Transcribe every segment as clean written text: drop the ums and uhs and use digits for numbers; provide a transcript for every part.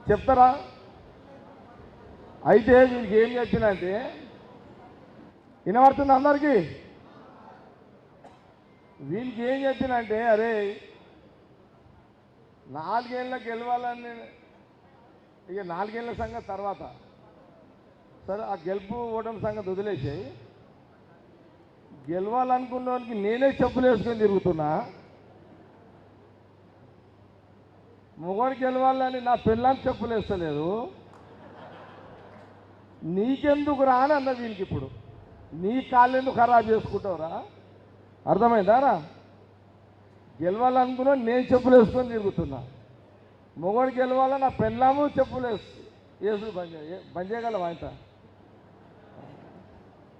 చెప్తారా? అయితే వీళ్ళకి ఏం చెప్పినా అంటే, వినబడుతుంది అందరికీ? వీళ్ళకి ఏం చెప్పినా అంటే, అరే 4 ఏళ్ళకి గెలవాలని, ఇక 4 ఏళ్ళ సంగతి తర్వాత సరే, ఆ గెలుపు ఓటమి సంగతి వదిలేసాయి. గెలవాలనుకున్న వాళ్ళకి నేనే చెప్పులు వేసుకొని తిరుగుతున్నా. మొగోడు గెలవాలని నా పిల్లలకి చెప్పులు వేస్తలేదు. నీకెందుకు రా అని అన్న వీళ్ళకి. ఇప్పుడు నీ కాళ్ళు ఎందుకు ఖరాబ్ చేసుకుంటావురా? అర్థమైందారా? గెలవాలనుకున్నా నేను చెప్పులు వేసుకొని తిరుగుతున్నా. మొగోడు గెలవాలని నా పిల్లము చెప్పులు వేసు బంద్ చేయగలం ఆయన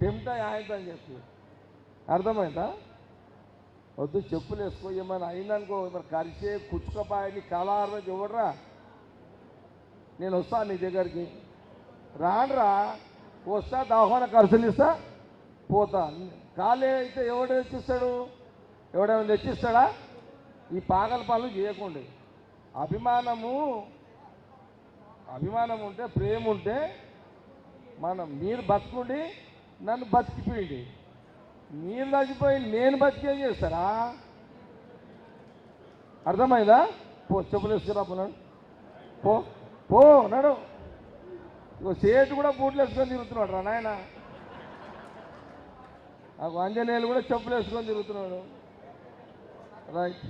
టెంప్ట్ ఆయనతో అని చెప్పి. అర్థమైందా? వద్దు, చెప్పులు వేసుకో. ఏమైనా అయిందనుకో, మరి కరిచే కుచ్చుకపాయని కళారు చూడరా. నేను వస్తాను నీ దగ్గరికి. రానరా, వస్తా, దవాఖాన ఖర్చులు ఇస్తా, పోతా. ఖాళీ అయితే ఎవడు తెచ్చిస్తాడు? ఎవడేమైనా తెచ్చిస్తాడా? ఈ పాగల పనులు చేయకుండా. అభిమానం ఉంటే, ప్రేమ ఉంటే మీరు బతుకుండి నన్ను బతికిపోయింది. మీరు చచ్చిపోయి నేను బతికేం చేస్తారా? అర్థమైందా? పో, చెప్పులు వేసుకురా పోనాడు. పో నడు. సేటు కూడా బూట్లు వేసుకొని తిరుగుతున్నాడు రా నాయన. ఆంజనేయులు కూడా చెప్పులు వేసుకొని తిరుగుతున్నాడు. రైట్.